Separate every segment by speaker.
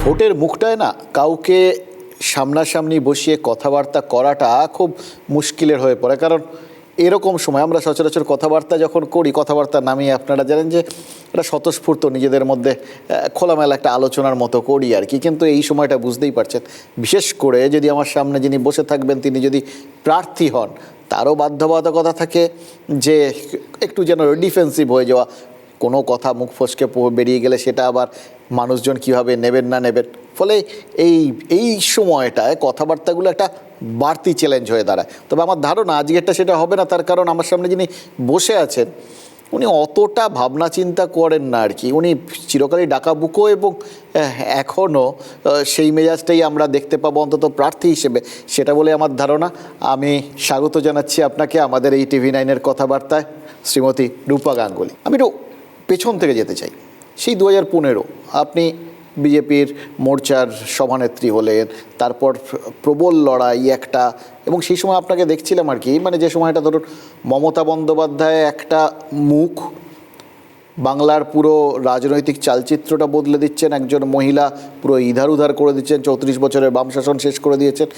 Speaker 1: ভোটের মুখটায় না কাউকে সামনাসামনি বসিয়ে কথাবার্তা করাটা খুব মুশকিলের হয়ে পড়ে। কারণ এরকম সময় আমরা সচরাচর কথাবার্তা যখন করি, কথাবার্তা নামিয়ে আপনারা জানেন যে এটা স্বতঃস্ফূর্ত নিজেদের মধ্যে খোলামেলা একটা আলোচনার মতো করি আর কি। কিন্তু এই সময়টা বুঝতেই পারছেন, বিশেষ করে যদি আমার সামনে যিনি বসে থাকবেন তিনি যদি প্রার্থী হন, তারও বাধ্যবাধকতা থাকে যে একটু যেন ডিফেন্সিভ হয়ে যাওয়া, কোনো কথা মুখ ফসকে বেরিয়ে গেলে সেটা আবার মানুষজন কীভাবে নেবেন না নেবেন। ফলে এই সময়টায় কথাবার্তাগুলো একটা বাড়তি চ্যালেঞ্জ হয়ে দাঁড়ায়। তবে আমার ধারণা আজকেরটা সেটা হবে না, তার কারণ আমার সামনে যিনি বসে আছেন উনি অতটা ভাবনা চিন্তা করেন না আর কি। উনি চিরকালই ডাকাবুকো এবং এখনও সেই মেজাজটাই আমরা দেখতে পাবো অন্তত প্রার্থী হিসেবে, সেটা বলে আমার ধারণা। আমি স্বাগত জানাচ্ছি আপনাকে আমাদের এই TV9-এর কথাবার্তায় শ্রীমতী রূপা গাঙ্গুলি। আমি একটু পেছন থেকে যেতে চাই। সেই 2015 আপনি বিজেপির মোর্চার সভানেত্রী হলেন, তারপর প্রবল লড়াই একটা, এবং সেই সময় আপনাকে দেখছিলাম আর কি, মানে যে সময়টা ধরুন মমতা বন্দ্যোপাধ্যায় একটা মুখ, বাংলার পুরো রাজনৈতিক চালচিত্রটা বদলে দিচ্ছেন, একজন মহিলা পুরো ইধার উধার করে দিচ্ছেন, 34 বছরের বাম শাসন শেষ করে দিয়েছেন।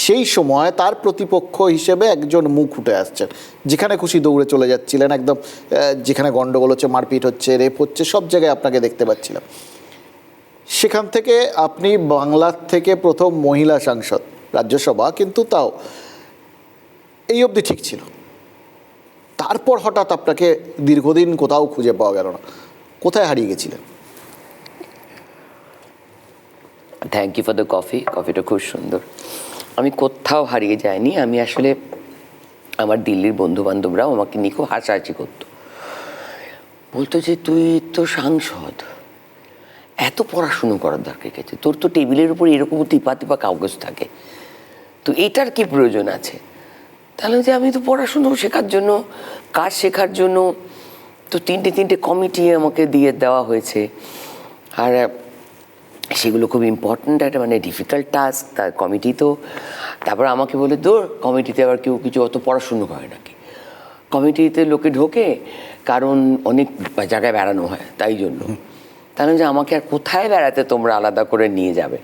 Speaker 1: সেই সময় তার প্রতিপক্ষ হিসেবে একজন মুখ উঠে আসছেন, যেখানে খুশি দৌড়ে চলে যাচ্ছিলেন, একদম যেখানে গণ্ডগোল হচ্ছে, মারপিট হচ্ছে, রেপ হচ্ছে, সব জায়গায় আপনাকে দেখতে পাচ্ছিলাম। সেখান থেকে আপনি বাংলার থেকে প্রথম মহিলা সাংসদ, রাজ্যসভা, কিন্তু তাও এই অবধি ঠিক ছিল। তারপর হঠাৎ আপনাকে দীর্ঘদিন কোথাও খুঁজে পাওয়া গেল না। কোথায় হারিয়ে গেছিলেন?
Speaker 2: Thank you for the coffee. কফিটা খুব সুন্দর। আমি কোথাও হারিয়ে যাইনি। আমি আসলে আমার দিল্লির বন্ধু বান্ধবরাও আমাকে নিয়ে খুব হাসাহাসি করতো, বলতো যে তুই তো সাংসদ, এত পড়াশুনো করার দরকার গেছে, তোর তো টেবিলের উপর এরকম টিপা টিপা কাগজ থাকে, তো এটার কি প্রয়োজন আছে? তাহলে যে আমি তো পড়াশুনো শেখার জন্য, কাজ শেখার জন্য তো তিনটে কমিটি আমাকে দিয়ে দেওয়া হয়েছে, আর সেগুলো খুব ইম্পর্ট্যান্ট একটা মানে ডিফিকাল্ট টাস্ক। তার কমিটি তো তারপর আমাকে বলে দৌড়, কমিটিতে আবার কেউ কিছু অত পড়াশুনো করে নাকি? কমিটিতে লোকে ঢোকে কারণ অনেক জায়গায় বেড়ানো হয়, তাই জন্য। তাহলে যে আমাকে আর কোথায় বেড়াতে তোমরা আলাদা করে নিয়ে যাবে,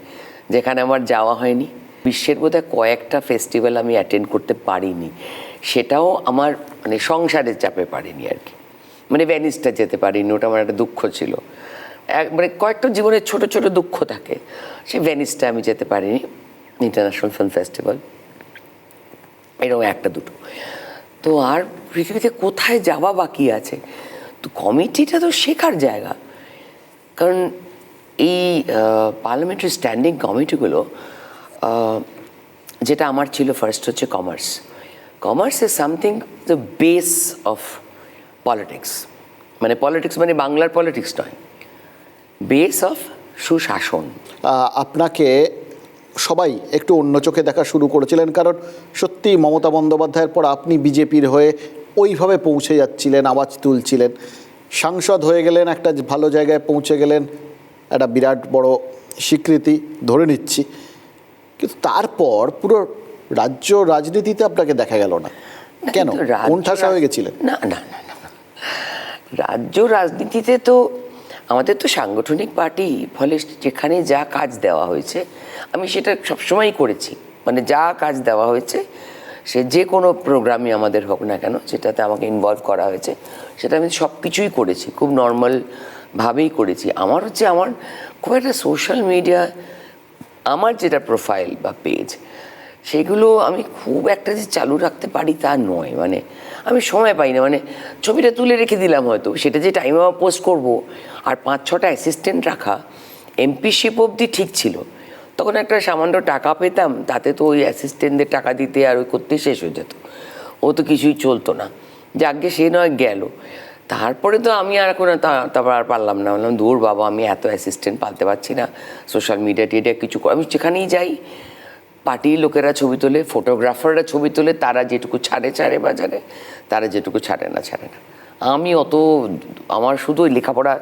Speaker 2: যেখানে আমার যাওয়া হয়নি। বিশ্বের বোধহয় কয়েকটা ফেস্টিভ্যাল আমি অ্যাটেন্ড করতে পারিনি, সেটাও আমার মানে সংসারের চাপে পারিনি আর কি। মানে ভেনিসটা যেতে পারিনি, ওটা আমার একটা দুঃখ ছিল। মানে কয়েকটা জীবনের ছোট ছোট দুঃখ থাকে, সেই ভেনিসটা আমি যেতে পারিনি, ইন্টারন্যাশনাল ফিল্ম ফেস্টিভ্যাল, এরকম একটা দুটো। তো আর পৃথিবীতে কোথায় যাওয়া বাকি আছে? তো কমিটিটা তো শেখার জায়গা। কারণ এই পার্লামেন্টারি স্ট্যান্ডিং কমিটিগুলো, যেটা আমার ছিল ফার্স্ট হচ্ছে commerce. Commerce is something the base of politics. মানে পলিটিক্স মানে বাংলার পলিটিক্স নয়, বেস অফ সুশাসন।
Speaker 1: আপনাকে সবাই একটু অন্য চোখে দেখা শুরু করেছিলেন, কারণ সত্যি মমতা বন্দ্যোপাধ্যায়ের পর আপনি বিজেপির হয়ে ওইভাবে পৌঁছে যাচ্ছিলেন, আওয়াজ তুলছিলেন, সাংসদ হয়ে গেলেন, একটা ভালো জায়গায় পৌঁছে গেলেন, একটা বিরাট বড় স্বীকৃতি ধরে নিচ্ছি। কিন্তু তারপর পুরো রাজ্য রাজনীতিতে আপনাকে দেখা গেল না কেন? কোণঠাসা হয়ে গেছিলেন?
Speaker 2: না না না না, রাজ্য রাজনীতিতে তো আমাদের তো সাংগঠনিক পার্টি, ফলে যেখানে যা কাজ দেওয়া হয়েছে আমি সেটা সবসময়ই করেছি। মানে যা কাজ দেওয়া হয়েছে, সে যে কোনো প্রোগ্রামই আমাদের হোক না কেন, যেটাতে আমাকে ইনভলভ করা হয়েছে, সেটা আমি সব কিছুই করেছি, খুব নর্মালভাবেই করেছি। আমার হচ্ছে আমার খুব একটা সোশ্যাল মিডিয়া, আমার যেটা প্রোফাইল বা পেজ, সেগুলো আমি খুব একটা যে চালু রাখতে পারি তা নয়। মানে আমি সময় পাই না, মানে ছবিটা তুলে রেখে দিলাম হয়তো, সেটা যে টাইমে পোস্ট করব, আর 5-6টা অ্যাসিস্ট্যান্ট রাখা, এমপিশিপ অবধি ঠিক ছিল। তখন একটা সামান্য টাকা পেতাম, তাতে তো ওই অ্যাসিস্ট্যান্টদের টাকা দিতে আর ওই করতে শেষ হয়ে যেত, ও তো কিছুই চলতো না। যাকে সে নয় গেল। তারপরে তো আমি আর এখন তারপর আর পারলাম না, বললাম দূর বাবা, আমি এত অ্যাসিস্ট্যান্ট পালতে পারছি না, সোশ্যাল মিডিয়া টিডিয়া কিছু। আমি যেখানেই যাই, পার্টির লোকেরা ছবি তোলে, ফটোগ্রাফাররা ছবি তোলে, তারা যেটুকু ছাড়ে বাজারে, তারা যেটুকু ছাড়ে না। আমি অত, আমার শুধু ওই লেখাপড়া,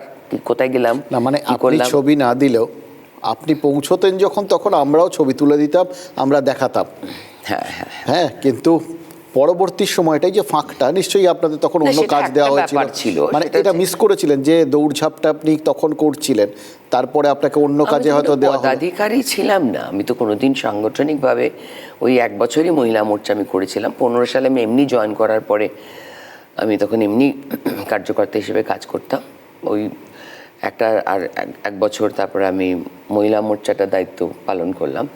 Speaker 2: কোথায় গেলাম
Speaker 1: না, মানে আপনি ছবি না দিলেও আপনি পৌঁছতেন যখন, তখন আমরাও ছবি তুলে দিতাম, আমরা দেখাতাম।
Speaker 2: হ্যাঁ,
Speaker 1: কিন্তু পরবর্তী সময়টাই যে ফাঁকটা নিশ্চয়ই আপনাদের তখন
Speaker 2: না,
Speaker 1: অন্য
Speaker 2: সেটা
Speaker 1: কাজ
Speaker 2: একটা
Speaker 1: দেওয়া
Speaker 2: ব্যাপার
Speaker 1: হয়েছিল,
Speaker 2: ছিল,
Speaker 1: মানে
Speaker 2: সেটা
Speaker 1: এটা
Speaker 2: হচ্ছে-
Speaker 1: মিস করেছিলেন যে দৌড়ঝাঁপটা আপনি তখন করছিলেন, তারপরে আপনাকে অন্য কাজে হয়তো দেওয়া হলো।
Speaker 2: পদাধিকারী ছিলাম না আমি তো কোনোদিন সাংগঠনিকভাবে। ওই 1 বছরই মহিলা মোর্চা আমি করেছিলাম। 15 সালে আমি এমনি জয়েন করার পরে আমি তখন এমনি কার্যকর্তা হিসেবে কাজ করতাম। ওই একটা আর 1 বছর তারপরে আমি মহিলা মোর্চাটার দায়িত্ব পালন করলাম।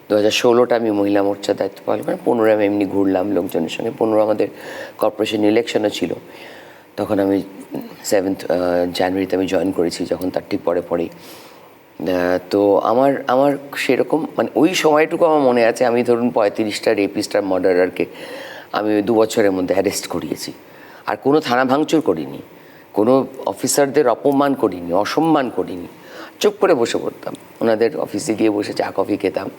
Speaker 2: 2016টা আমি মহিলা মোর্চার দায়িত্ব পালন করলাম। 15 আমি এমনি ঘুরলাম লোকজনের সঙ্গে। 15 আমাদের কর্পোরেশন ইলেকশনও ছিল, তখন আমি 7th জানুয়ারিতে আমি জয়েন করেছি, যখন তার ঠিক পরেই। তো আমার আমার সেরকম মানে ওই সময়টুকু আমার মনে আছে, আমি ধরুন 35টা রেপিস্টার মার্ডারারকে আমি ওই 2 বছরের মধ্যে অ্যারেস্ট করিয়েছি। আর কোনো থানা ভাঙচুর করিনি, কোনো অফিসারদের অপমান করিনি, অসম্মান করিনি। চুপ করে বসে পড়তাম, ওনাদের অফিসে গিয়ে বসে চা কফি খেতাম,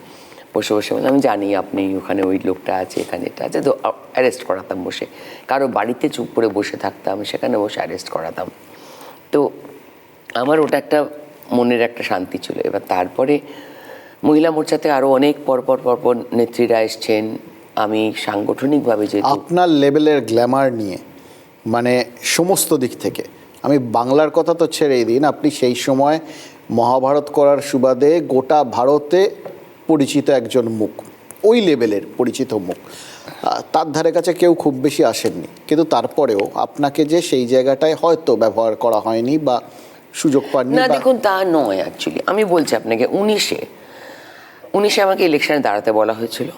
Speaker 2: বসে বসে বললাম আমি জানি আপনি ওখানে ওই লোকটা আছে, এখানে এটা আছে, তো অ্যারেস্ট করাতাম বসে। কারো বাড়িতে চুপ করে বসে থাকতাম, সেখানে বসে অ্যারেস্ট করাতাম। তো আমার ওটা একটা মনের একটা শান্তি ছিল। এবার তারপরে মহিলা মোর্চাতে আরও অনেক পরপর নেত্রীরা এসছেন। আমি সাংগঠনিকভাবে যেহেতু
Speaker 1: আপনার লেভেলের গ্ল্যামার নিয়ে, মানে সমস্ত দিক থেকে, আমি বাংলার কথা তো ছেড়েই দিন, আপনি সেই সময় মহাভারত করার সুবাদে গোটা ভারতে পরিচিত একজন মুখ, ওই লেভেলের পরিচিত মুখ। তার ধারে কাছে কেউ খুব বেশি আসেননি, কিন্তু তারপরেও আপনাকে যে সেই জায়গাটায় হয়তো ব্যবহার করা হয়নি বা সুযোগ পাননি
Speaker 2: না,
Speaker 1: বা-
Speaker 2: দেখুন তা নয়। অ্যাকচুয়ালি আমি বলছি আপনাকে, 19-এ আমাকে ইলেকশনে দাঁড়াতে বলা হয়েছিল,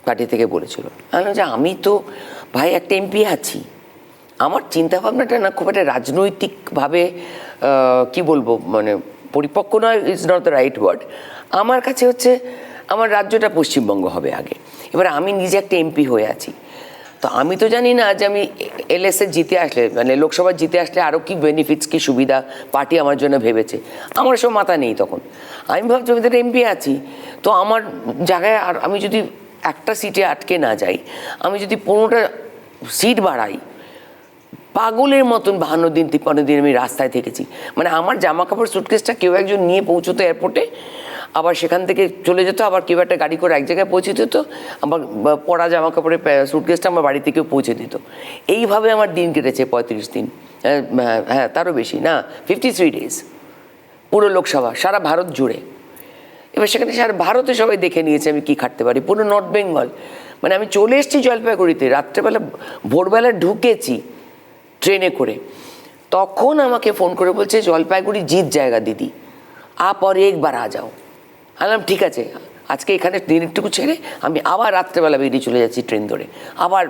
Speaker 2: পার্টি থেকে বলেছিল। আমি বললাম যে আমি তো ভাই একটা এমপি আছি, আমার চিন্তাভাবনাটা না খুব একটা রাজনৈতিকভাবে কি বলবো, মানে পরিপক্ক নয়, is not the right word. আমার কাছে হচ্ছে আমার রাজ্যটা পশ্চিমবঙ্গ হবে আগে। এবার আমি নিজে একটা এমপি হয়ে আছি, তো আমি তো জানি না যে আমি এলএসএ জিতে আসলে, মানে লোকসভা জিতে আসলে আরও কি বেনিফিটস, কি সুবিধা পার্টি আমার জন্য ভেবেছে, আমার সব মাথা নেই তখন। আমি ভাবছি আমি তো এমপি আছি, তো আমার জায়গায় আর আমি যদি একটা সিটে আটকে না যাই, আমি যদি 15টা সিট বাড়াই, পাগলের মতন 52 দিন 53 দিন আমি রাস্তায় থেকেছি। মানে আমার জামা কাপড় সুটকেসটা কেউ একজন নিয়ে পৌঁছতো এয়ারপোর্টে, আবার সেখান থেকে চলে যেত, আবার কেউ একটা গাড়ি করে এক জায়গায় পৌঁছে দিত, আবার পরা জামা কাপড়ের সুটকেসটা আমার বাড়ি থেকেও পৌঁছে দিত। এইভাবে আমার দিন কেটেছে 35 দিন, হ্যাঁ তারও বেশি না, 53 ডেজ, পুরো লোকসভা সারা ভারত জুড়ে। এবার সেখানে সারা ভারতে সবাই দেখে নিয়েছে আমি কী খাটতে পারি, পুরো নর্থ বেঙ্গল। মানে আমি চলে এসেছি জলপাইগুড়িতে, রাত্রেবেলা ভোরবেলা ঢুকেছি ট্রেনে করে, তখন আমাকে ফোন করে বলছে জলপাইগুড়ি জিত জায়গা দিদি, আপ আর একবার আ যাও। বললাম ঠিক আছে, আজকে এখানে দিনটুকু ছেড়ে আমি আবার রাত্রেবেলা বেরিয়ে চলে যাচ্ছি ট্রেন ধরে, আবার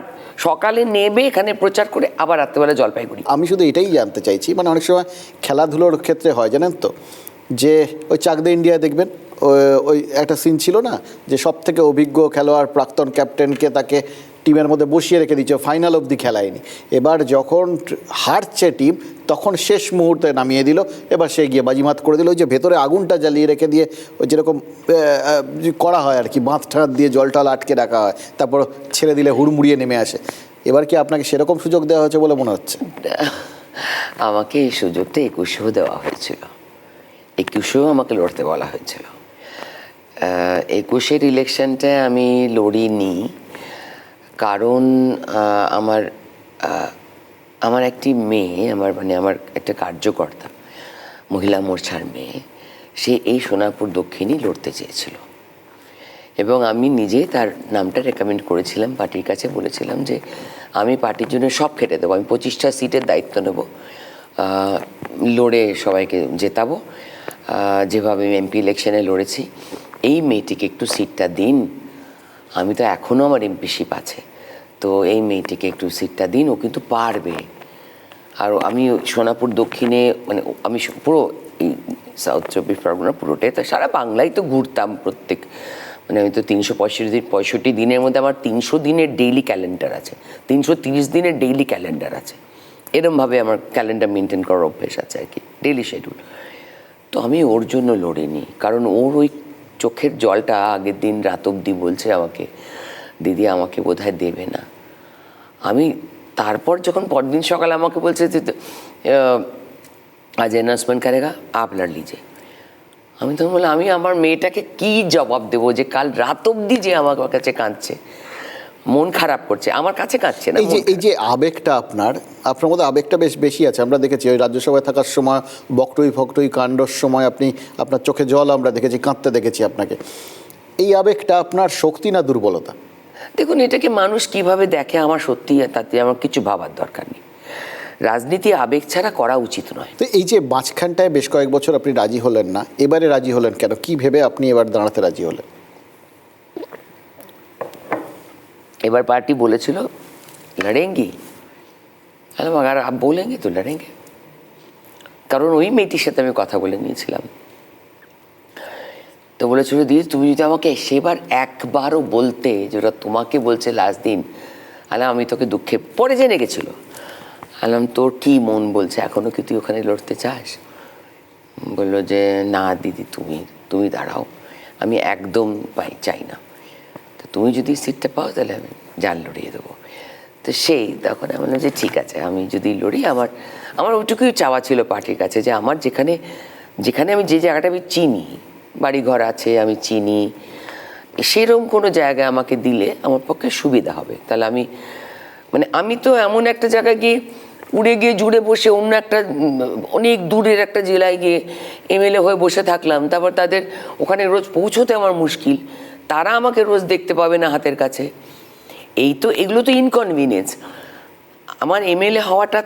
Speaker 2: সকালে নেবে এখানে প্রচার করে আবার রাত্রেবেলা জলপাইগুড়ি।
Speaker 1: আমি শুধু এটাই জানতে চাইছি, মানে অনেক সময় খেলাধুলোর ক্ষেত্রে হয় জানেন তো, যে ওই চাক দে ইন্ডিয়া দেখবেন, ওই একটা সিন ছিল না, যে সব থেকে অভিজ্ঞ খেলোয়াড় প্রাক্তন ক্যাপ্টেনকে তাকে টিমের মধ্যে বসিয়ে রেখে দিচ্ছে, ফাইনাল অবধি খেলায়নি। এবার যখন হারছে টিম, তখন শেষ মুহূর্তে নামিয়ে দিল, এবার সে গিয়ে বাজিমাত করে দিল। ওই যে ভেতরে আগুনটা জ্বালিয়ে রেখে দিয়ে ওই যেরকম করা হয় আর কি, বাঁধ ঠাঁধ দিয়ে জল টল আটকে রাখা হয়, তারপর ছেড়ে দিলে হুড়মুড়িয়ে নেমে আসে। এবার কি আপনাকে সেরকম সুযোগ দেওয়া হয়েছে বলে মনে হচ্ছে?
Speaker 2: আমাকে এই সুযোগটা 21-এও দেওয়া হয়েছিল, 21-এও আমাকে লড়তে বলা হয়েছিল। 21-এর ইলেকশনটায় আমি লড়িনি, কারণ আমার একটি মেয়ে, আমার একটা কার্যকর্তা, মহিলা মোর্চার মেয়ে, সে এই সোনাপুর দক্ষিণই লড়তে চেয়েছিল, এবং আমি নিজে তার নামটা রেকমেন্ড করেছিলাম পার্টির কাছে, বলেছিলাম যে আমি পার্টির জন্য সব খেটে দেবো, আমি 25টা সিটের দায়িত্ব নেব, লড়ে সবাইকে জেতাবো, যেভাবে আমি এমপি ইলেকশনে লড়েছি। এই মেয়েটিকে একটু সিটটা দিন, আমি তো এখনও আমার এমপিশিপ আছে, তো এই মেয়েটিকে একটু সিটটা দিন, ও কিন্তু পারবে। আর আমি সোনাপুর দক্ষিণে, মানে আমি পুরো এই সাউথ 24 পরগনা পুরোটাই, তো সারা বাংলায় তো ঘুরতাম প্রত্যেক, মানে আমি তো 365 দিনের মধ্যে আমার 300 দিনের ডেইলি ক্যালেন্ডার আছে, 330 দিনের ডেইলি ক্যালেন্ডার আছে, এরমভাবে আমার ক্যালেন্ডার মেনটেন করার অভ্যেস আছে আর কি, ডেইলি শিডিউল। তো আমি ওর জন্য লড়িনি, কারণ ওর ওই চোখের জলটা আগের দিন রাত অবধি বলছে আমাকে, দিদি আমাকে বোধহয় দেবে না। আমি তারপর যখন পরদিন সকালে আমাকে বলছে যে আজ অ্যানাউন্সমেন্ট করেগা আপ লড় লিজে, আমি তখন বললাম আমি আমার মেয়েটাকে কি জবাব দেবো যে কাল রাত অবধি যে আমার কাছে কাঁদছে। মন খারাপ করছে, আমার কাছে কাঁদছে না।
Speaker 1: এই যে আবেগটা আপনার মধ্যে আবেগটা বেশ বেশি আছে। আমরা দেখেছি ওই রাজ্যসভায় থাকার সময় বকটই কাণ্ডর সময় আপনার চোখে জল আমরা দেখেছি, কাঁদতে দেখেছি আপনাকে। এই আবেগটা আপনার শক্তি না দুর্বলতা?
Speaker 2: দেখুন, এটাকে মানুষ কিভাবে দেখে আমার সত্যি তাতে আমার কিছু ভাবার দরকার নেই। রাজনীতি আবেগ ছাড়া করা উচিত নয়।
Speaker 1: তো এই যে মাঝখানটায় বেশ কয়েক বছর আপনি রাজি হলেন না, এবারে রাজি হলেন কেন? কি ভেবে আপনি এবার দাঁড়াতে রাজি হলেন?
Speaker 2: এবার পার্টি বলেছিল লড়েঙ্গি, আরে আপ বলেঙ্গে তো লড়েঙ্গে, কারণ ওই মেয়েটির সাথে আমি কথা বলে নিয়েছিলাম। তো বলেছিল, দিদি তুমি যদি আমাকে সেবার একবারও বলতে যেটা তোমাকে বলছে লাস্ট দিন, আলাম আমি তোকে দুঃখে পরে জেনে গেছিল, আলাম তোর কি মন বলছে, এখনো কি তুই ওখানে লড়তে চাস? বললো যে না দিদি, তুমি দাঁড়াও, আমি একদম চাই না, তো তুমি যদি সিটটা পাও তাহলে আমি জাল লড়িয়ে দেবো। তো তখন আমি বললাম যে ঠিক আছে, আমি যদি লড়ি, আমার ওইটুকুই চাওয়া ছিল পার্টির কাছে, যে আমার যেখানে আমি যে জায়গাটা আমি চিনি, বাড়িঘর আছে, আমি চিনি, সেরকম কোনো জায়গায় আমাকে দিলে আমার পক্ষে সুবিধা হবে। তাহলে আমি তো এমন একটা জায়গায় গিয়ে উড়ে গিয়ে জুড়ে বসে অন্য একটা অনেক দূরের একটা জেলায় গিয়ে এমএলএ হয়ে বসে থাকলাম, তারপর তাদের ওখানে রোজ পৌঁছতে আমার মুশকিল, তারা আমাকে রোজ দেখতে পাবে না হাতের কাছে। এগুলো তো ইনকনভিনিয়েন্স। আমার এমএলএ হওয়াটা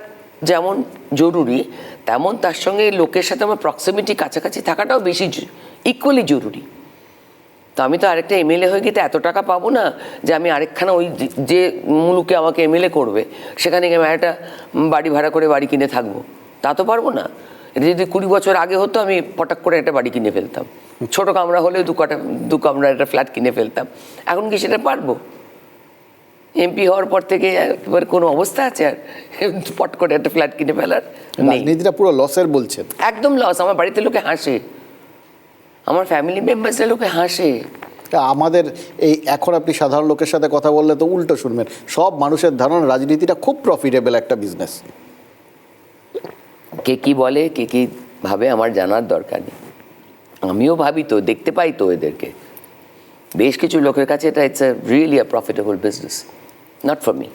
Speaker 2: যেমন জরুরি, তেমন তার সঙ্গে লোকের সাথে আমার প্রক্সিমিটি, কাছাকাছি থাকাটাও বেশি ইকুয়ালি জরুরি। তো আমি তো আরেকটা এমএলএ হয়ে গিয়ে তো এত টাকা পাবো না যে আমি আরেকখানা ওই যে মুলুকে আমাকে এমএলএ করবে সেখানে গিয়ে আমি একটা বাড়ি ভাড়া করে বাড়ি কিনে থাকবো, তা তো পারবো না। এটা যদি 20 বছর আগে হতো, আমি পটাক করে একটা বাড়ি কিনে ফেলতাম, ছোটো কামরা হলেও দু কামরা একটা ফ্ল্যাট কিনে ফেলতাম। এখন কি সেটা পারবো? এমপি হওয়ার পর থেকে একবার কোনো অবস্থা আছে আর পট করে একটা ফ্ল্যাট কিনে ফেলার?
Speaker 1: রাজনীতিটা পুরো লসের বলছেন?
Speaker 2: একদম লস। আমার বাড়িতে লোকে হাসে, আমার ফ্যামিলি মেম্বার্সরা লোকে হাসে।
Speaker 1: আমাদের এখন আপনি সাধারণ লোকের সাথে কথা বললে তো উল্টো শুনবেন, সব মানুষের ধারণা রাজনীতিটা খুব প্রফিটেবল একটা বিজনেস।
Speaker 2: কে কি বলে, কে কি ভাবে আমার জানার দরকার নেই। আমিও ভাবি তো, দেখতে পাই তো এদেরকে। বেশ কিছু লোকের কাছে এটা it's really a profitable business, not for me.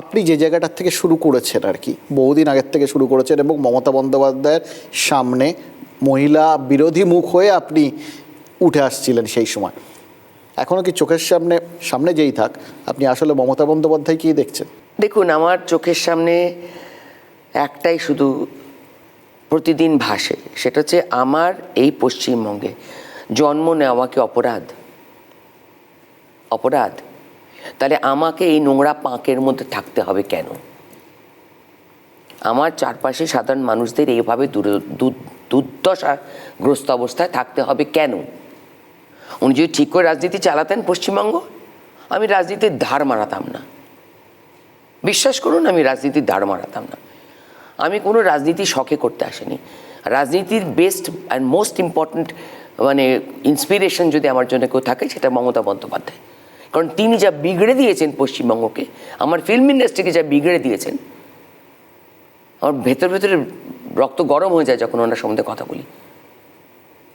Speaker 1: আপনি যে জায়গাটার থেকে শুরু করেছেন আর কি, বহুদিন আগের থেকে শুরু করেছেন, এবং মমতা বন্দ্যোপাধ্যায়ের সামনে মহিলা বিরোধী মুখ হয়ে আপনি উঠে আসছিলেন সেই সময়। এখনও কি চোখের সামনে যেই থাক, আপনি আসলে মমতা বন্দ্যোপাধ্যায়কেই দেখছেন?
Speaker 2: দেখুন, আমার চোখের সামনে একটাই শুধু প্রতিদিন ভাসে, সেটা হচ্ছে আমার এই পশ্চিমবঙ্গে জন্ম নেওয়া কি অপরাধ? তাহলে আমাকে এই নোংরা পাঁকের মধ্যে থাকতে হবে কেন? আমার চারপাশে সাধারণ মানুষদের এইভাবে দুর্দশাগ্রস্ত অবস্থায় থাকতে হবে কেন? উনি যদি ঠিক করে রাজনীতি চালাতেন পশ্চিমবঙ্গ, আমি রাজনীতির ধার মারাতাম না। বিশ্বাস করুন, আমি রাজনীতির ধার মারাতাম না। আমি কোনো রাজনীতি শখে করতে আসিনি। রাজনীতির best and most important inspiration যদি আমার জন্য কেউ থাকে, সেটা মমতা বন্দ্যোপাধ্যায়। কারণ তিনি যা বিগড়ে দিয়েছেন পশ্চিমবঙ্গকে, আমার ফিল্ম ইন্ডাস্ট্রিকে যা বিগড়ে দিয়েছেন, আমার ভেতরে রক্ত গরম হয়ে যায় যখন ওনার সম্বন্ধে কথা বলি।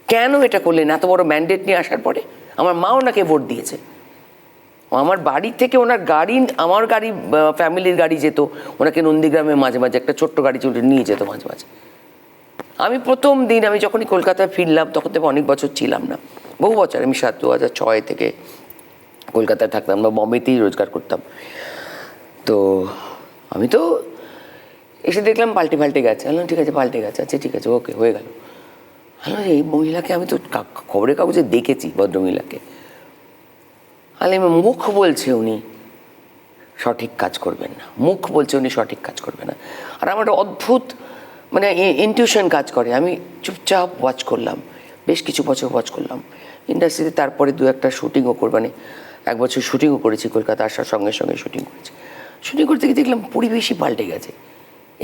Speaker 2: কেন এটা করলেন? এত বড় ম্যান্ডেট নিয়ে আসার পরে আমার মা ওনাকে ভোট দিয়েছে। আমার বাড়ি থেকে ওনার গাড়ি, আমার গাড়ি, ফ্যামিলির গাড়ি যেত ওনাকে নন্দীগ্রামে মাঝে মাঝে, একটা ছোট্ট গাড়ি চলে নিয়ে যেত মাঝে মাঝে। আমি প্রথম দিন আমি যখনই কলকাতায় ফিরলাম, তখন তো অনেক বছর ছিলাম না, বহু বছর, আমি 2006 থেকে কলকাতায় থাকতাম না, বম্বেতেই রোজগার করতাম। তো আমি তো এসে দেখলাম পাল্টে গেছে। বললাম ঠিক আছে, পাল্টে গেছে, আচ্ছা ঠিক আছে, ওকে, হয়ে গেল। এই মহিলাকে আমি তো খবরের কাগজে দেখেছি, ভদ্রমহিলাকে। মুখ বলছে উনি সঠিক কাজ করবেন না, মুখ বলছে উনি সঠিক কাজ করবেন না। আর আমার অদ্ভুত ইনটিউশন কাজ করে। আমি চুপচাপ ওয়াচ করলাম, বেশ কিছু বছর ওয়াচ করলাম ইন্ডাস্ট্রিতে। তারপরে 2-1টা শুটিংও করবানি, 1 বছর শুটিংও করেছি, কলকাতা আসার সঙ্গে সঙ্গে শুটিং করেছি। শুটিং করতে গিয়ে দেখলাম পরিবেশই পাল্টে গেছে।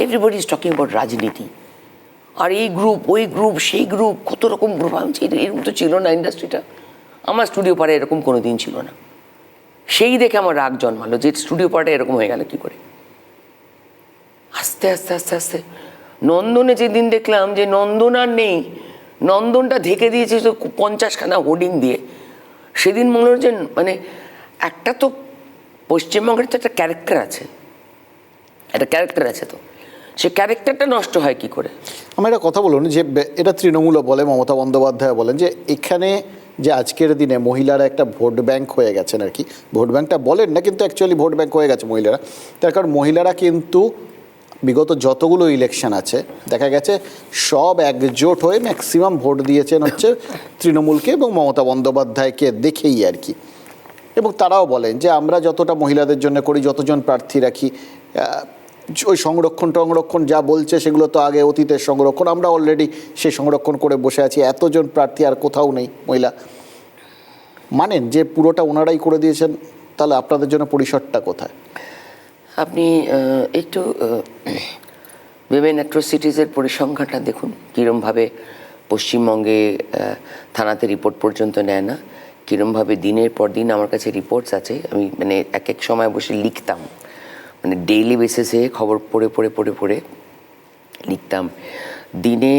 Speaker 2: এভরিবডি ইজ টকিং অ্যাবাউট রাজনীতি, আর এই গ্রুপ, ওই গ্রুপ, সেই গ্রুপ, কত রকম গ্রুপ। আমি এরকম তো ছিল না ইন্ডাস্ট্রিটা। আমার স্টুডিও পাড়ায় এরকম কোনো দিন ছিল না। সেই দেখে আমার রাগ জন্মালো যে স্টুডিও পাড়াটা এরকম হয়ে গেল কী করে। আস্তে আস্তে আস্তে আস্তে নন্দনে যেদিন দেখলাম যে নন্দন আর নেই, নন্দনটা ঢেকে দিয়েছে 50খানা হোর্ডিং দিয়ে, সেদিন মনে হচ্ছে একটা তো পশ্চিমবঙ্গের তো একটা ক্যারেক্টার আছে, একটা ক্যারেক্টার আছে, তো সে ক্যারেক্টারটা নষ্ট হয় কি করে?
Speaker 1: আমার একটা কথা বলুন যে এটা তৃণমূলও বলে, মমতা বন্দ্যোপাধ্যায় বলেন যে এখানে যে আজকের দিনে মহিলারা একটা ভোট ব্যাংক হয়ে গেছেন আর কি, ভোট ব্যাংকটা বলেন না কিন্তু অ্যাকচুয়ালি ভোট ব্যাংক হয়ে গেছে মহিলারা। তার কারণ মহিলারা কিন্তু বিগত যতগুলো ইলেকশন আছে দেখা গেছে সব একজোট হয়ে ম্যাক্সিমাম ভোট দিয়েছেন হচ্ছে তৃণমূলকে এবং মমতা বন্দ্যোপাধ্যায়কে দেখেই আর কি। এবং তারাও বলেন যে আমরা যতটা মহিলাদের জন্য করি, যতজন প্রার্থী রাখি, ওই সংরক্ষণ যা বলছে সেগুলো তো আগে অতীতের সংরক্ষণ, আমরা অলরেডি সেই সংরক্ষণ করে বসে আছি, এতজন প্রার্থী আর কোথাও নেই মহিলা। মানেন যে পুরোটা ওনারাই করে দিয়েছেন, তাহলে আপনাদের জন্য পরিসরটা কোথায়?
Speaker 2: আপনি একটু উইমেন অ্যাট্রোসিটিসের পরিসংখ্যানটা দেখুন, কীরমভাবে পশ্চিমবঙ্গে থানাতে রিপোর্ট পর্যন্ত নেয় না, কীরমভাবে দিনের পর দিন আমার কাছে রিপোর্টস আছে। আমি মানে এক এক সময় বসে লিখতাম, মানে ডেইলি বেসিসে খবর পড়ে লিখতাম। দিনে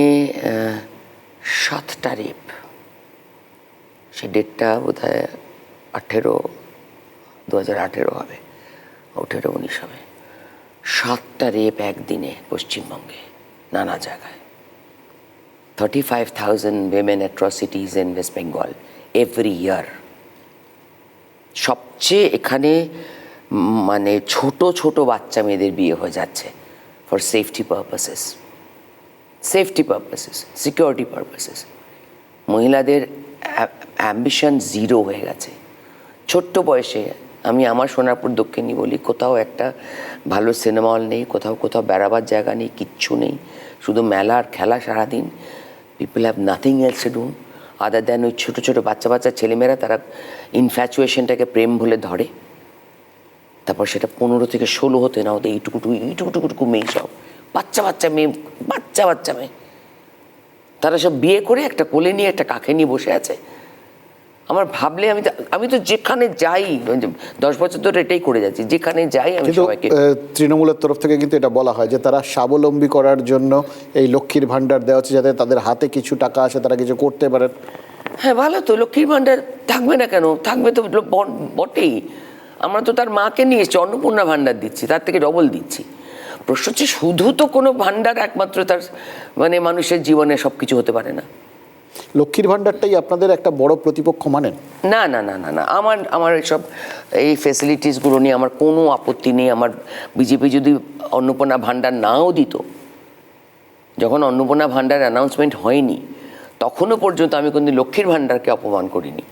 Speaker 2: 7টা রেপ, সে ডেটটা বোধ হয় 2018 হবে, 18-19 হবে। 7টা রেপ একদিনে পশ্চিমবঙ্গে নানা জায়গায়। 35,000 women atrocities in West Bengal every year. সবচেয়ে এখানে মানে ছোট ছোট বাচ্চা মেয়েদের বিয়ে হয়ে যাচ্ছে for safety purposes, security purposes. মহিলাদের অ্যাম্বিশন জিরো হয়ে গেছে ছোট্ট বয়সে। আমি আমার সোনারপুর দক্ষিণী বলি, কোথাও একটা ভালো সিনেমা হল নেই, কোথাও বেড়াবার জায়গা নেই, কিচ্ছু নেই, শুধু মেলা আর খেলা সারাদিন। People have nothing else to do other than ওই ছোটো ছোটো বাচ্চা ছেলেমেয়েরা, তারা ইনফ্যাচুয়েশনটাকে প্রেম বলে ধরে, তারপর সেটা 15 থেকে 16 হতে না হতে এইটুকু মেয়ে, সব বাচ্চা মেয়ে, তারা সব বিয়ে করে একটা কোলে নিয়ে একটা কাকে নিয়ে বসে আছে। আমার ভাবলে আমি তো যেখানে যাই, 10 বছর ধরে এটাই করে যাচ্ছি, যেখানে যাই আমি সবাইকে।
Speaker 1: তৃণমূলের তরফ থেকে কিন্তু এটা বলা হয় যে তারা স্বাবলম্বী করার জন্য এই লক্ষ্মীর ভাণ্ডার দেওয়া হচ্ছে, যাতে তাদের হাতে কিছু টাকা আসে, তারা কিছু করতে পারেন।
Speaker 2: হ্যাঁ, ভালো তো, লক্ষ্মীর ভাণ্ডার থাকবে না কেন? থাকবে তো বটেই। আমরা তো তার মাকে নিয়ে এসেছি, অন্নপূর্ণা ভাণ্ডার দিচ্ছি, তার থেকে ডবল দিচ্ছি। প্রশ্ন হচ্ছে শুধু তো কোনো ভাণ্ডার একমাত্র তার মানে মানুষের জীবনে সব কিছু হতে পারে না।
Speaker 1: লক্ষ্মীর ভাণ্ডারটাই আপনাদের একটা বড় প্রতিপক্ষ মানেন?
Speaker 2: না, আমার এসব এই ফেসিলিটিসগুলো নিয়ে আমার কোনো আপত্তি নেই। আমার বিজেপি যদি অন্নপূর্ণা ভাণ্ডার নাও দিত, যখন অন্নপূর্ণা ভাণ্ডার অ্যানাউন্সমেন্ট হয়নি তখনও পর্যন্ত আমি কোনদিন লক্ষ্মীর ভাণ্ডারকে অপমান করিনি,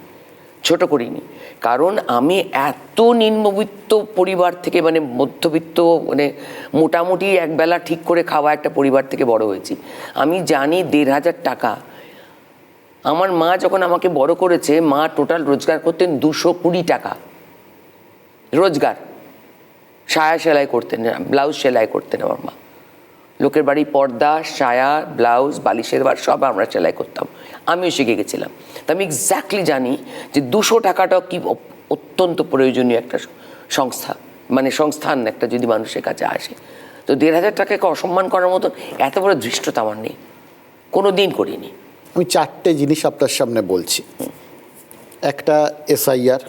Speaker 2: ছোট করিনি। কারণ আমি এত নিম্নবিত্ত পরিবার থেকে, মানে মধ্যবিত্ত, মানে মোটামুটি একবেলা ঠিক করে খাওয়া একটা পরিবার থেকে বড় হয়েছি। আমি জানি 1,500 টাকা, আমার মা যখন আমাকে বড় করেছে, মা টোটাল রোজগার করতেন 220 টাকা রোজগার। সায়া সেলাই করতেন, ব্লাউজ সেলাই করতেন আমার মা। লোকের বাড়ি পর্দা, সায়া, ব্লাউজ, বালিশের বার সব আমরা সেলাই করতাম, আমিও শিখে গেছিলাম। তো আমি এক্স্যাক্টলি জানি যে 200 টাকাটাও কি অত্যন্ত প্রয়োজনীয় একটা সংস্থা, মানে সংস্থান একটা যদি মানুষের কাছে আসে। তো 1,500 টাকাকে অসম্মান করার মতন এত বড় ধৃষ্টতা আমার নেই, কোনো দিন করিনি।
Speaker 1: আমি 4টে জিনিস আপনার সামনে বলছি। একটা SIR,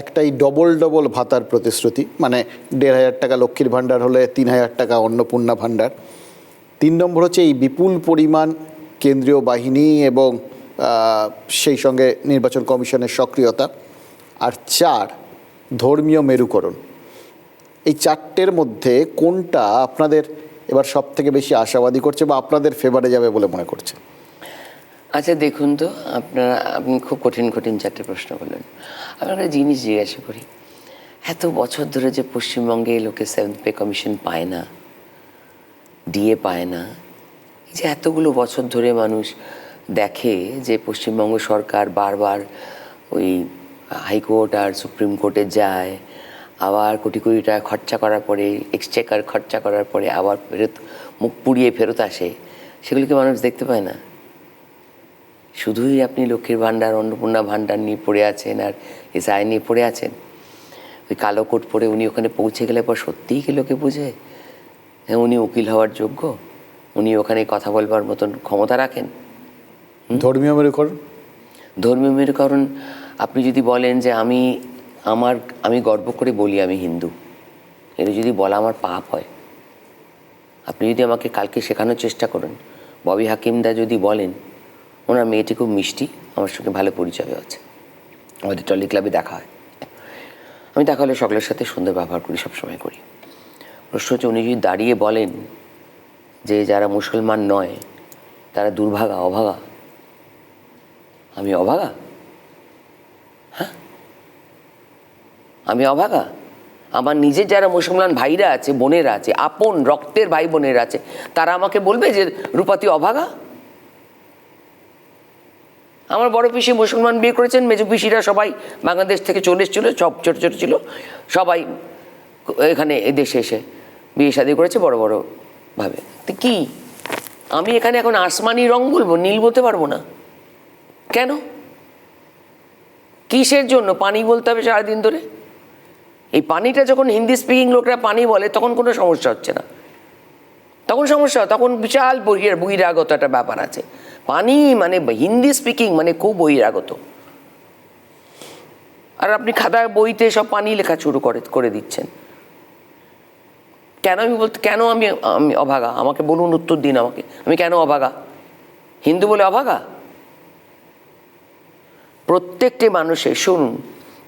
Speaker 1: একটাই ডবল ভাতার প্রতিশ্রুতি, মানে 1,500 টাকা লক্ষ্মীর ভাণ্ডার হলে 3,000 টাকা অন্নপূর্ণা ভাণ্ডার। 3 নম্বর হচ্ছে এই বিপুল পরিমাণ কেন্দ্রীয় বাহিনী এবং সেই সঙ্গে নির্বাচন কমিশনের সক্রিয়তা। আর 4, ধর্মীয় মেরুকরণ। এই 4টের মধ্যে কোনটা আপনাদের এবার সব থেকে বেশি আশাবাদী করছে বা আপনাদের ফেভারে যাবে বলে মনে করছে?
Speaker 2: আচ্ছা দেখুন তো, আপনি খুব কঠিন 4টে প্রশ্ন করলেন। আপনার একটা জিনিস জিজ্ঞাসা করি, এত বছর ধরে যে পশ্চিমবঙ্গে লোকে 7th পে কমিশন পায় না, ডিএ পায় না, এই যে এতগুলো বছর ধরে মানুষ দেখে যে পশ্চিমবঙ্গ সরকার বারবার ওই হাইকোর্ট আর সুপ্রিম কোর্টে যায়, আবার কোটি টাকা খরচা করার পরে, এক্সচেকার খরচা করার পরে আবার মুখ পুড়িয়ে ফেরত আসে, সেগুলিকে মানুষ দেখতে পায় না। শুধুই আপনি লক্ষ্মীর ভাণ্ডার, অন্নপূর্ণা ভাণ্ডার নিয়ে পড়ে আছেন আর SIR নিয়ে পড়ে আছেন। ওই কালো কোট পরে উনি ওখানে পৌঁছে গেলে পর সত্যিই কি লোকে বুঝে হ্যাঁ উনি উকিল হওয়ার যোগ্য, উনি ওখানে কথা বলবার মতন ক্ষমতা রাখেন?
Speaker 1: ধর্মীয় মেরুকরণ
Speaker 2: আপনি যদি বলেন যে আমি গর্ব করে বলি আমি হিন্দু, এটা যদি বলা আমার পাপ হয়। আপনি যদি আমাকে কালকে শেখানোর চেষ্টা করেন, ববি হাকিমদা যদি বলেন ওনার মেয়েটি খুব মিষ্টি, আমার সঙ্গে ভালো পরিচয় আছে, আমাদের টলি ক্লাবে দেখা হয়, আমি দেখা হলে সকলের সাথে সুন্দর ব্যবহার করি, সবসময় করি। প্রশ্ন হচ্ছে উনি যদি দাঁড়িয়ে বলেন যে যারা মুসলমান নয় তারা দুর্ভাগা, অভাগা, আমি অভাগা? হ্যাঁ, আমি অভাগা? আমার নিজের যারা মুসলমান ভাইরা আছে, বোনেরা আছে, আপন রক্তের ভাই বোনেরা আছে, তারা আমাকে বলবে যে রূপাতি অভাগা? আমার বড় পিসি মুসলমান বিয়ে করেছেন, মেজো পিসিরা সবাই বাংলাদেশ থেকে চলে এসেছিল, সব ছোটো ছোটো ছিল, সবাই এখানে এদেশে এসে বিয়ে শাদী করেছে বড় বড় ভাবে। তো কি আমি এখানে এখন আসমানি রং বলবো, নীল বলতে পারবো না কেন? কিসের জন্য পানি বলতে হবে সারাদিন ধরে? এই পানিটা যখন হিন্দি স্পিকিং লোকরা পানি বলে তখন কোনো সমস্যা হচ্ছে না, তখন সমস্যা, তখন বিশাল বহিরাগত একটা ব্যাপার আছে। পানি মানে হিন্দি স্পিকিং মানে খুব বহিরাগত। আর আপনি খাতায় বইতে সব পানি লেখা শুরু করে দিচ্ছেন। কেন কেন আমি অভাগা? আমাকে বলুন, উত্তর দিন আমাকে, আমি কেন অভাগা? হিন্দু বলে অভাগা? প্রত্যেকটি মানুষের, শুনুন,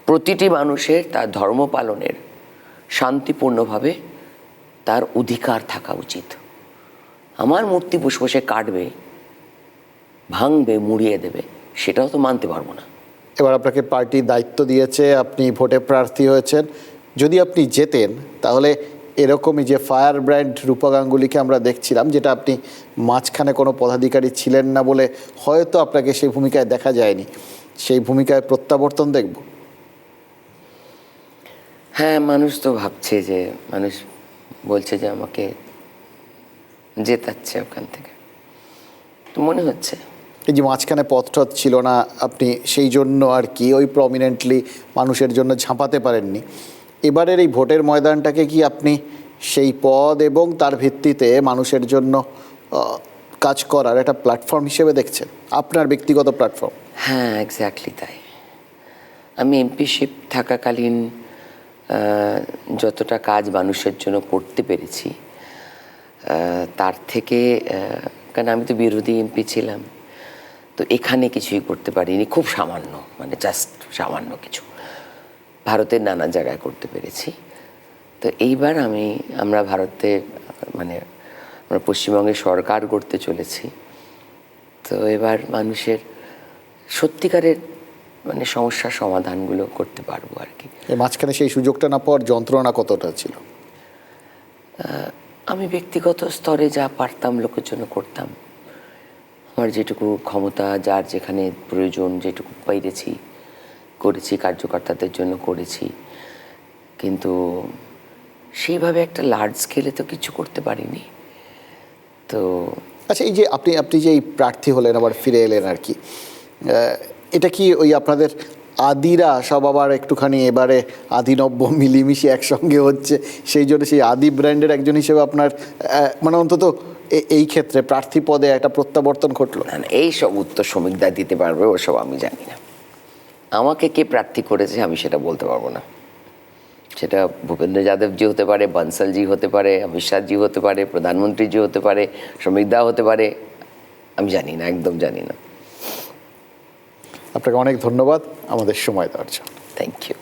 Speaker 2: প্রতিটি মানুষের তার ধর্ম পালনের শান্তিপূর্ণভাবে তার অধিকার থাকা উচিত। আমার মূর্তি বসে বসে কাটবে, ভাঙবে, মুড়িয়ে দেবে, সেটাও তো মানতে পারবো না।
Speaker 1: এবার আপনাকে পার্টি দায়িত্ব দিয়েছে, আপনি ভোটে প্রার্থী হয়েছেন, যদি আপনি জেতেন তাহলে এরকমই যে ফায়ার ব্র্যান্ড রূপা গাঙ্গুলিকে আমরা দেখছিলাম, যেটা আপনি মাঝখানে কোনো পদাধিকারী ছিলেন না বলে হয়তো আপনাকে সেই ভূমিকায় দেখা যায়নি, সেই ভূমিকায় প্রত্যাবর্তন দেখব।
Speaker 2: হ্যাঁ, মানুষ তো ভাবছে যে, মানুষ বলছে যে আমাকে জেতাচ্ছে ওখান থেকে, তো মনে হচ্ছে
Speaker 1: এই যে মাঝখানে পথটথ ছিল না, আপনি সেই জন্য আর কি ওই প্রমিনেন্টলি মানুষের জন্য ঝাঁপাতে পারেননি। এবারের এই ভোটের ময়দানটাকে কি আপনি সেই পদ এবং তার ভিত্তিতে মানুষের জন্য কাজ করার একটা প্ল্যাটফর্ম হিসেবে দেখছেন, আপনার ব্যক্তিগত প্ল্যাটফর্ম?
Speaker 2: হ্যাঁ, এক্স্যাক্টলি তাই। আমি এমপিশিপ থাকাকালীন যতটা কাজ মানুষের জন্য করতে পেরেছি, তার থেকে, কারণ আমি তো বিরোধী এমপি ছিলাম, তো এখানে কিছুই করতে পারিনি, খুব সামান্য, মানে জাস্ট সামান্য কিছু ভারতের নানা জায়গায় করতে পেরেছি। তো এইবার আমরা ভারতে, মানে আমরা পশ্চিমবঙ্গে সরকার করতে চলেছি, তো এবার মানুষের সত্যিকারের মানে সমস্যার সমাধানগুলো করতে পারবো আর কি।
Speaker 1: মাঝখানে সেই সুযোগটা না পাওয়ার যন্ত্রণা কতটা ছিল?
Speaker 2: আমি ব্যক্তিগত স্তরে যা পারতাম লোকের জন্য করতাম, আমার যেটুকু ক্ষমতা, যার যেখানে প্রয়োজন, যেটুকু পেরেছি করেছি, কার্যকর্তাদের জন্য করেছি, কিন্তু সেইভাবে একটা লার্জ স্কেলে তো কিছু করতে পারিনি। তো
Speaker 1: আচ্ছা, এই যে আপনি যে এই প্রার্থী হলেন, আবার ফিরে এলেন আর কি, এটা কি ওই আপনাদের আদিরা সব আবার একটুখানি এবারে আদি নব্য মিলিমিশে একসঙ্গে হচ্ছে, সেই জন্য সেই আদি ব্র্যান্ডের একজন হিসেবে আপনার মানে অন্তত এই ক্ষেত্রে প্রার্থী পদে একটা প্রত্যাবর্তন ঘটলো?
Speaker 2: না, এইসব উত্তর শ্রমিকদা দিতে পারবে, ওসব আমি জানি না। আমাকে কে প্রার্থী করেছে আমি সেটা বলতে পারবো না। সেটা ভূপেন্দ্র যাদবজি হতে পারে, বানসালজি হতে পারে, অমিত শাহজি হতে পারে, প্রধানমন্ত্রীজি হতে পারে, শ্রমিকদা হতে পারে, আমি জানি না, একদম জানি না।
Speaker 1: আপনাকে অনেক ধন্যবাদ আমাদের সময় দেওয়ার জন্য।
Speaker 2: Thank you.